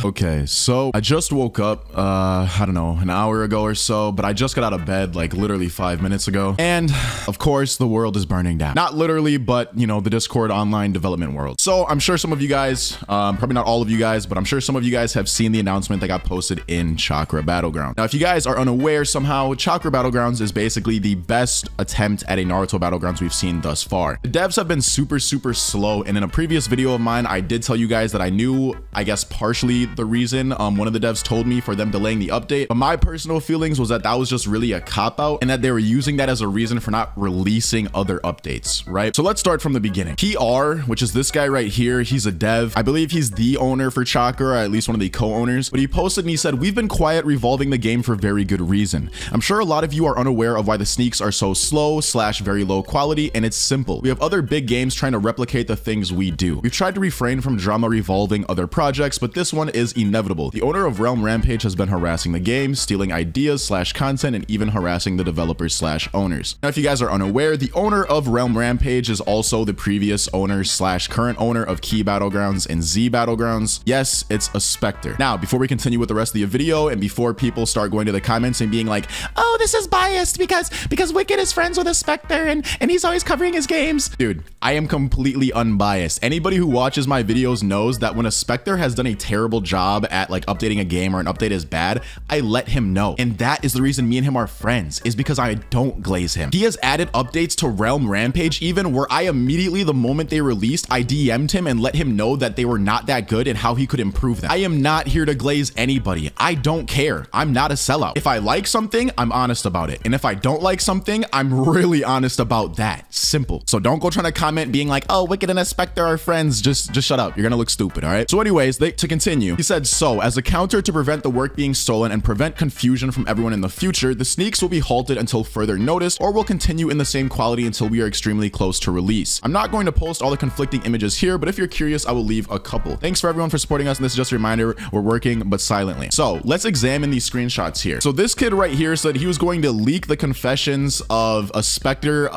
Okay, so I just woke up, I don't know, an hour ago or so, but I just got out of bed like literally 5 minutes ago. And of course, the world is burning down. Not literally, but you know, the Discord online development world. So I'm sure some of you guys, probably not all of you guys, but I'm sure some of you guys have seen the announcement that got posted in Chakra Battleground. Now, if you guys are unaware somehow, Chakra Battlegrounds is basically the best attempt at a Naruto Battlegrounds we've seen thus far. The devs have been super slow, and in a previous video of mine, I did tell you guys that I knew, I guess, partially the reason one of the devs told me for them delaying the update, but my personal feelings was that that was just really a cop-out and that they were using that as a reason for not releasing other updates, right? So let's start from the beginning. PR, which is this guy right here, he's a dev. I believe he's the owner for Chakra, or at least one of the co-owners, but he posted and he said, "We've been quiet revolving the game for very good reason. I'm sure a lot of you are unaware of why the sneaks are so slow / very low quality, and it's simple. We have other big games trying to replicate the things we do. We've tried to refrain from drama revolving other projects, but this one is inevitable. The owner of Realm Rampage has been harassing the game, stealing ideas / content, and even harassing the developers / owners." Now, if you guys are unaware, the owner of Realm Rampage is also the previous owner / current owner of Key Battlegrounds and Z Battlegrounds. Yes, it's a Spectre. Now, before we continue with the rest of the video, and before people start going to the comments and being like, "Oh, this is biased because Wicked is friends with a Spectre and he's always covering his games." Dude, I am completely unbiased. Anybody who watches my videos knows that when a Spectre has done a terrible job at like updating a game or an update is bad, I let him know. And that is the reason me and him are friends, is because I don't glaze him. He has added updates to Realm Rampage even where I immediately, the moment they released, I DM'd him and let him know that they were not that good and how he could improve them. I am not here to glaze anybody. I don't care. I'm not a sellout. If I like something, I'm honest about it. And if I don't like something, I'm really honest about that. Simple. So don't go trying to comment being like, "Oh, Wicked and a Spectre are friends." Just shut up. You're gonna look stupid, all right? So anyways, to continue, he said, "So as a counter to prevent the work being stolen and prevent confusion from everyone in the future, the sneaks will be halted until further notice, or will continue in the same quality until we are extremely close to release. I'm not going to post all the conflicting images here, but if you're curious, I will leave a couple. Thanks for everyone for supporting us, and this is just a reminder, we're working, but silently." So let's examine these screenshots here. So this kid right here said he was going to leak the confessions of a Spectre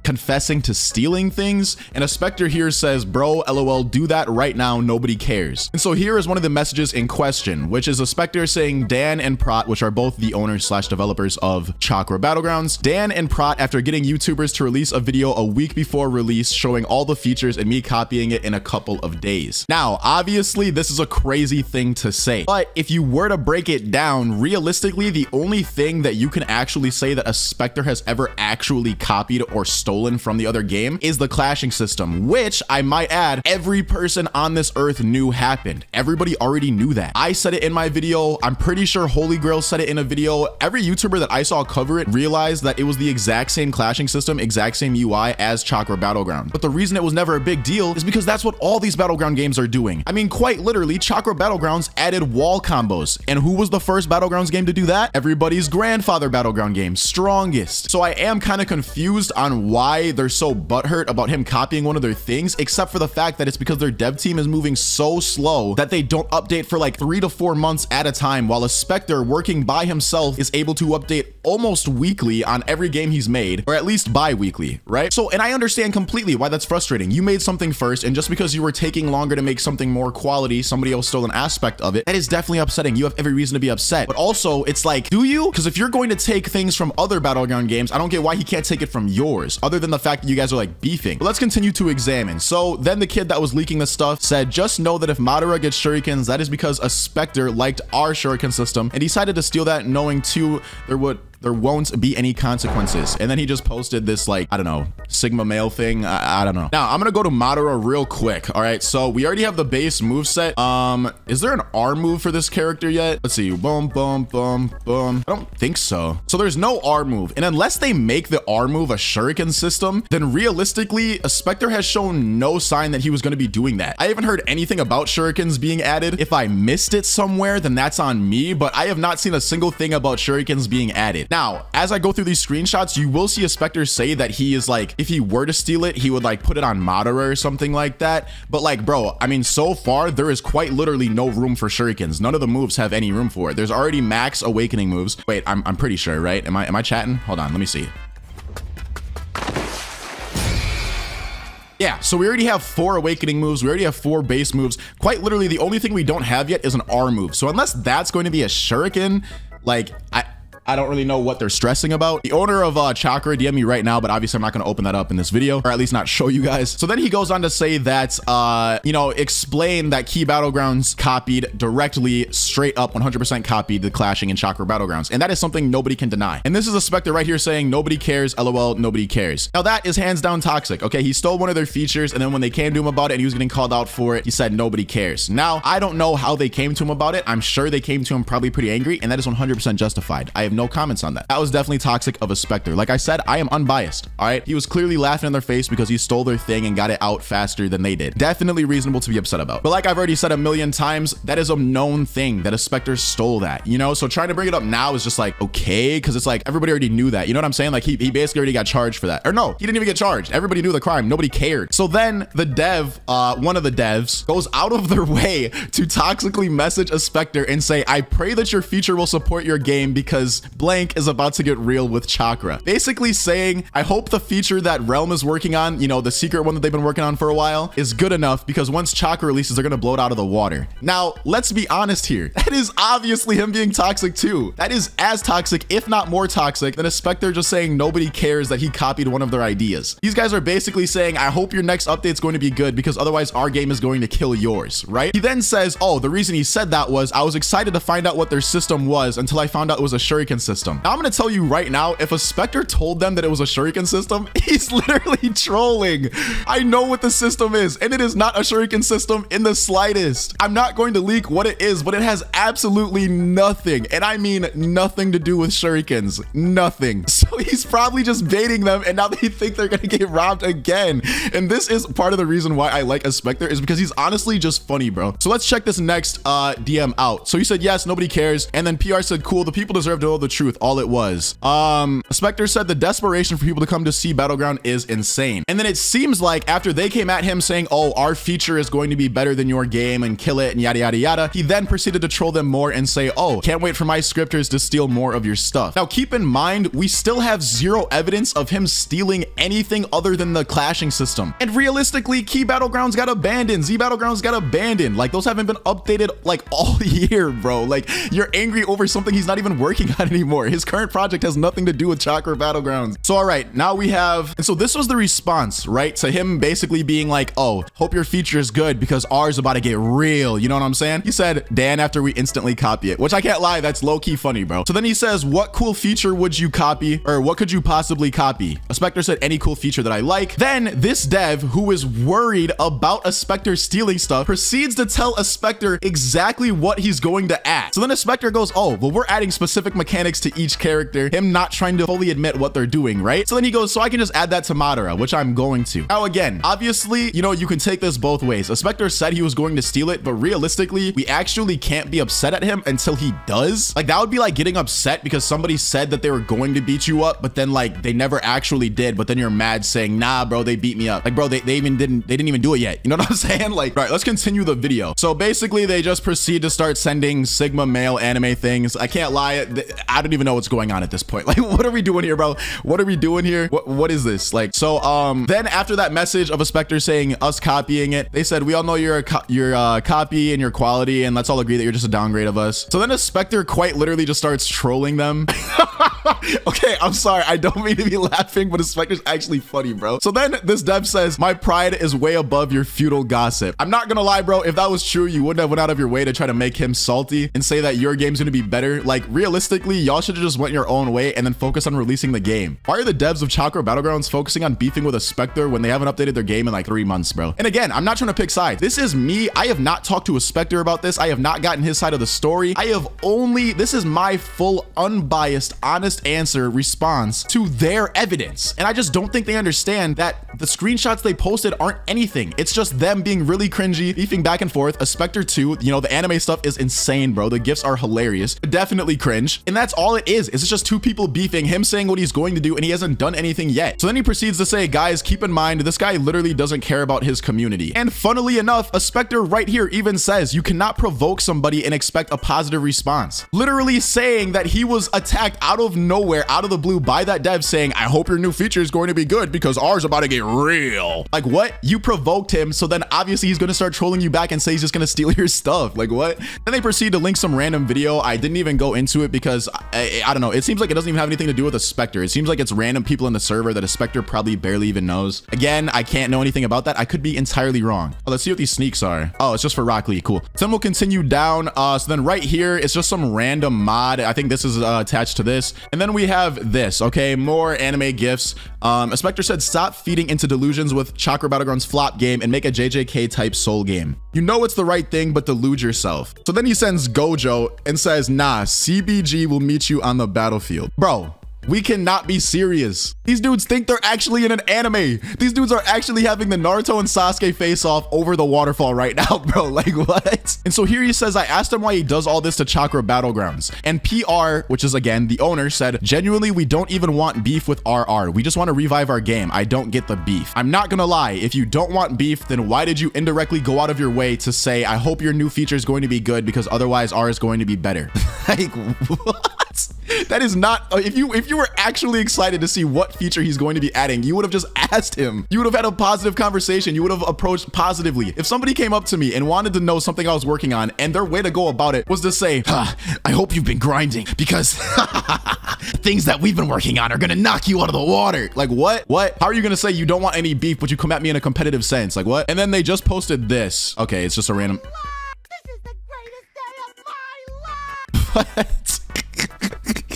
confessing to stealing things, and a Spectre here says, "Bro, LOL, do that right now, nobody cares." And so here is one of the messages in question, which is a Spectre saying, "Dan and Prot," which are both the owners / developers of Chakra Battlegrounds, "Dan and Prot, after getting YouTubers to release a video a week before release showing all the features and me copying it in a couple of days." Now, obviously, this is a crazy thing to say, but if you were to break it down, realistically, the only thing that you can actually say that a Spectre has ever actually copied or stolen from the other game is the clashing system, which I might add, every person on this earth knew happened. Everybody already knew that. I said it in my video. I'm pretty sure Holy Grail said it in a video. Every YouTuber that I saw cover it realized that it was the exact same clashing system, exact same UI as Chakra Battleground. But the reason it was never a big deal is because that's what all these Battleground games are doing. I mean, quite literally, Chakra Battlegrounds added wall combos. And who was the first Battlegrounds game to do that? Everybody's grandfather Battleground game, Strongest. So I am kind of confused on why they're so butthurt about him copying one of their things, except for the fact that it's because their dev team is moving so slow that they don't update for like 3 to 4 months at a time, while a Spectre working by himself is able to update almost weekly on every game he's made, or at least bi-weekly, right? So, and I understand completely why that's frustrating. You made something first, and just because you were taking longer to make something more quality, somebody else stole an aspect of it. That is definitely upsetting. You have every reason to be upset. But also, it's like, do you? Because if you're going to take things from other Battleground games, I don't get why he can't take it from yours, other than the fact that you guys are like beefing. But let's continue to examine. So then the kid that was leaking this stuff said, "Just know that if Madara gets shurikens, that is because a Spectre liked our shuriken system and decided to steal that, knowing too there won't be any consequences." And then he just posted this, like, I don't know, Sigma male thing. I don't know. Now I'm gonna go to Madara real quick. All right, so we already have the base moveset. Is there an R move for this character yet? Let's see. Boom, boom, boom, boom. I don't think so. So there's no R move, and unless they make the R move a shuriken system, then realistically, a Spectre has shown no sign that he was going to be doing that. I haven't heard anything about shurikens being added. If I missed it somewhere, then that's on me, but I have not seen a single thing about shurikens being added. Now, as I go through these screenshots, you will see a Spectre say that he is like, if he were to steal it, he would like put it on Madara or something like that. But like, bro, I mean, so far there is quite literally no room for shurikens. None of the moves have any room for it. There's already max awakening moves. Wait, I'm pretty sure, right? Am I chatting? Hold on, let me see. Yeah, so we already have 4 awakening moves. We already have 4 base moves. Quite literally, the only thing we don't have yet is an R move. So unless that's going to be a shuriken, like I don't really know what they're stressing about. The owner of Chakra DM me right now, but obviously I'm not going to open that up in this video, or at least not show you guys. So then he goes on to say that, you know, explain that Key Battlegrounds copied directly, straight up 100% copied the clashing in Chakra Battlegrounds. And that is something nobody can deny. And this is a Spectre right here saying nobody cares, LOL, nobody cares. Now that is hands down toxic. Okay, he stole one of their features, and then when they came to him about it and he was getting called out for it, he said nobody cares. Now, I don't know how they came to him about it. I'm sure they came to him probably pretty angry, and that is 100% justified. I have no comments on that. That was definitely toxic of a Spectre. Like I said, I am unbiased. All right, he was clearly laughing in their face because he stole their thing and got it out faster than they did. Definitely reasonable to be upset about. But like I've already said a million times, that is a known thing that a Spectre stole that, you know? So trying to bring it up now is just like, okay, because it's like everybody already knew that. You know what I'm saying? Like he basically already got charged for that. Or no, he didn't even get charged. Everybody knew the crime. Nobody cared. So then the dev, one of the devs goes out of their way to toxically message a Spectre and say, I pray that your feature will support your game because blank is about to get real with Chakra. Basically saying, I hope the feature that Realm is working on, you know, the secret one that they've been working on for a while, is good enough because once Chakra releases, they're going to blow it out of the water. Now, let's be honest here. That is obviously him being toxic too. That is as toxic, if not more toxic, than a Spectre just saying nobody cares that he copied one of their ideas. These guys are basically saying, I hope your next update is going to be good because otherwise our game is going to kill yours, right? He then says, oh, the reason he said that was I was excited to find out what their system was until I found out it was a shuriken system. Now I'm going to tell you right now, if a Spectre told them that it was a shuriken system, he's literally trolling. I know what the system is, and it is not a shuriken system in the slightest. I'm not going to leak what it is, but it has absolutely nothing, and I mean nothing to do with shurikens. Nothing. So he's probably just baiting them, and now they think they're gonna get robbed again. And this is part of the reason why I like a Spectre, is because he's honestly just funny, bro. So let's check this next DM out. So he said, yes, nobody cares. And then PR said, cool, the people deserve to know the truth. All it was. Spectre said the desperation for people to come to see Battleground is insane. And then it seems like after they came at him saying, oh, our feature is going to be better than your game and kill it and yada, yada, yada, he then proceeded to troll them more and say, oh, can't wait for my scripters to steal more of your stuff. Now, keep in mind, we still have zero evidence of him stealing anything other than the clashing system. And realistically, Key Battlegrounds got abandoned. Z Battlegrounds got abandoned. Like, those haven't been updated like all year, bro. Like, you're angry over something he's not even working on anymore. His current project has nothing to do with Chakra Battlegrounds. So, all right, now we have, and so this was the response, right? To him basically being like, oh, hope your feature is good because ours is about to get real. You know what I'm saying? He said, Dan, after we instantly copy it, which I can't lie, that's low-key funny, bro. So then he says, what cool feature would you copy? Or what could you possibly copy? A Spectre said, any cool feature that I like. Then this dev, who is worried about a Spectre stealing stuff, proceeds to tell a Spectre exactly what he's going to add. So then a Spectre goes, oh, well, we're adding specific mechanics to each character, him not trying to fully admit what they're doing, right? So then he goes, so I can just add that to Madara, which I'm going to. Now, again, obviously, you know, you can take this both ways. A Spectre said he was going to steal it, but realistically, we actually can't be upset at him until he does. Like, that would be like getting upset because somebody said that they were going to beat you up, but then like they never actually did, but then you're mad saying, nah, bro, they beat me up. Like, bro, they didn't even do it yet. You know what I'm saying? Like, right, let's continue the video. So basically, they just proceed to start sending Sigma male anime things. I can't lie, I don't even know what's going on at this point. Like, what are we doing here, bro? What are we doing here? What is this? Like, so then after that message of a Spectre saying us copying it, they said, we all know you're a copy and your quality, and let's all agree that you're just a downgrade of us. So then a Spectre quite literally just starts trolling them. Okay, I'm sorry, I don't mean to be laughing, but a Spectre's actually funny, bro. So then this dev says, my pride is way above your feudal gossip. I'm not gonna lie, bro, if that was true, you wouldn't have went out of your way to try to make him salty and say that your game's gonna be better. Like, realistically, y'all should have just went your own way and then focus on releasing the game. Why are the devs of Chakra Battlegrounds focusing on beefing with a Spectre when they haven't updated their game in like 3 months, bro? And again, I'm not trying to pick sides. This is me. I have not talked to a Spectre about this. I have not gotten his side of the story. I have only, this is my full, unbiased, honest answer response to their evidence. And I just don't think they understand that the screenshots they posted aren't anything. It's just them being really cringy, beefing back and forth. A Spectre 2, you know, the anime stuff is insane, bro. The gifs are hilarious, but definitely cringe. And that's all it is. It's just two people beefing, him saying what he's going to do, and he hasn't done anything yet. So then he proceeds to say, guys, keep in mind, this guy literally doesn't care about his community. And funnily enough, a Spectre right here even says you cannot provoke somebody and expect a positive response. Literally saying that he was attacked out of nowhere, out of the blue by that dev saying, I hope your new feature is going to be good because ours about to get real. Like what? You provoked him, so then obviously he's going to start trolling you back and say he's just going to steal your stuff. Like what? Then they proceed to link some random video. I didn't even go into it because I don't know. It seems like it doesn't even have anything to do with a Spectre. It seems like it's random people in the server that a Spectre probably barely even knows. Again, I can't know anything about that. I could be entirely wrong. Oh, let's see what these sneaks are. Oh, it's just for Rock Lee. Cool. So then we'll continue down. So then right here, it's just some random mod. I think this is attached to this. And then we have this, okay? More anime gifs. A Spectre said, stop feeding into delusions with Chakra Battleground's flop game and make a JJK type soul game. You know it's the right thing, but delude yourself. So then he sends Gojo and says, nah, CBG will meet you on the battlefield. Bro, we cannot be serious. These dudes think they're actually in an anime. These dudes are actually having the Naruto and Sasuke face off over the waterfall right now, bro. Like what? And so here he says, I asked him why he does all this to Chakra Battlegrounds. And PR, which is again, the owner, said, genuinely, we don't even want beef with RR. We just want to revive our game. I don't get the beef. I'm not gonna lie. If you don't want beef, then why did you indirectly go out of your way to say, I hope your new feature is going to be good because otherwise R is going to be better? Like what? That is not, if you were actually excited to see what feature he's going to be adding, you would have just asked him. You would have had a positive conversation. You would have approached positively. If somebody came up to me and wanted to know something I was working on and their way to go about it was to say, I hope you've been grinding because things that we've been working on are going to knock you out of the water. Like what? How are you going to say you don't want any beef, but you come at me in a competitive sense? Like what? And then they just posted this. Okay, it's just a random. This is the greatest day of my life. What?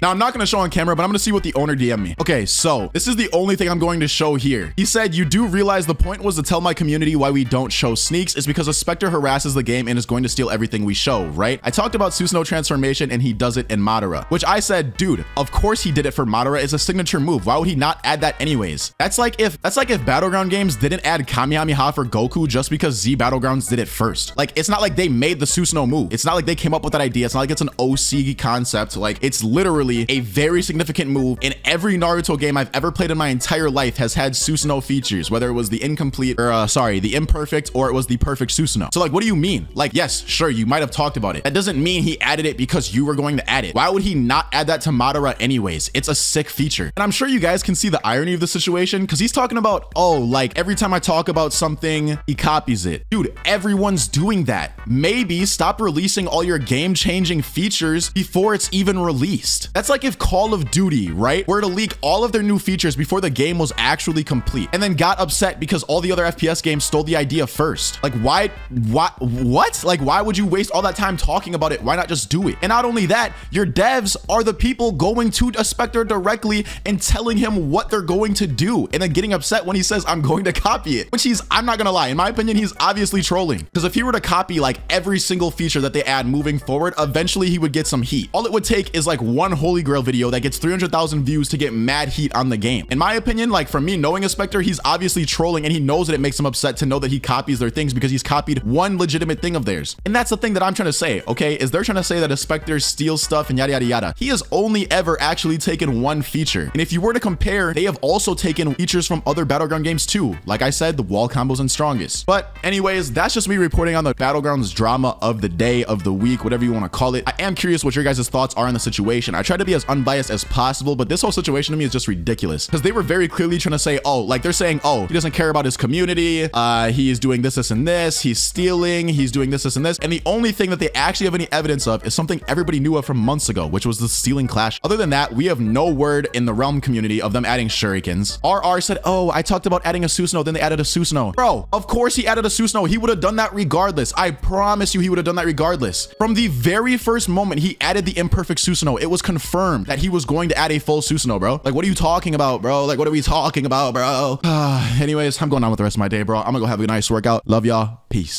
Now, I'm not going to show on camera, but I'm going to see what the owner DM'd me. Okay, so this is the only thing I'm going to show here. He said, you do realize the point was to tell my community why we don't show sneaks is because a Spectre harasses the game and is going to steal everything we show, right? I talked about Susanoo transformation and he does it in Madara, which I said, dude, of course he did it for Madara. It's a signature move. Why would he not add that anyways? That's like if Battleground Games didn't add Kamehameha for Goku just because Z Battlegrounds did it first. Like, it's not like they made the Susanoo move. It's not like they came up with that idea. It's not like it's an OC concept. Like, it's literally a very significant move in every Naruto game I've ever played in my entire life has had Susanoo features, whether it was the incomplete or the imperfect or it was the perfect Susanoo. So like, what do you mean? Like, yes, sure, you might have talked about it. That doesn't mean he added it because you were going to add it. Why would he not add that to Madara anyways? It's a sick feature. And I'm sure you guys can see the irony of the situation because he's talking about, oh, like every time I talk about something, he copies it. Dude, everyone's doing that. Maybe stop releasing all your game-changing features before it's even released. That's like if Call of Duty, right, were to leak all of their new features before the game was actually complete and then got upset because all the other FPS games stole the idea first. Like what? Like why would you waste all that time talking about it? Why not just do it? And not only that, your devs are the people going to a Spectre directly and telling him what they're going to do and then getting upset when he says, I'm going to copy it, which I'm not gonna lie, in my opinion, he's obviously trolling because if he were to copy like every single feature that they add moving forward, eventually he would get some heat. All it would take is like one Holy Grail video that gets 300,000 views to get mad heat on the game. In my opinion, like for me knowing a Spectre, he's obviously trolling and he knows that it makes him upset to know that he copies their things because he's copied one legitimate thing of theirs. And that's the thing that I'm trying to say, okay, is they're trying to say that a Spectre steals stuff and yada, yada, yada. He has only ever actually taken one feature. And if you were to compare, they have also taken features from other Battleground games too. Like I said, the wall combos and strongest. But anyways, that's just me reporting on the Battlegrounds drama of the day, of the week, whatever you want to call it. I am curious what your guys' thoughts are on the situation. I try to be as unbiased as possible, but this whole situation to me is just ridiculous because they were very clearly trying to say, oh, like they're saying, oh, he doesn't care about his community. He is doing this and this. He's stealing. He's doing this and this. And the only thing that they actually have any evidence of is something everybody knew of from months ago, which was the stealing clash. Other than that, we have no word in the realm community of them adding shurikens. RR said, oh, I talked about adding a Susanoo, then they added a Susanoo. Bro, of course he added a Susanoo. He would have done that regardless. I promise you he would have done that regardless. From the very first moment he added the imperfect Susanoo, it was confirmed that he was going to add a full Susanoo, bro. Like, what are you talking about, bro? Like, what are we talking about, bro? Anyways, I'm going on with the rest of my day, bro. I'm gonna go have a nice workout. Love y'all. Peace.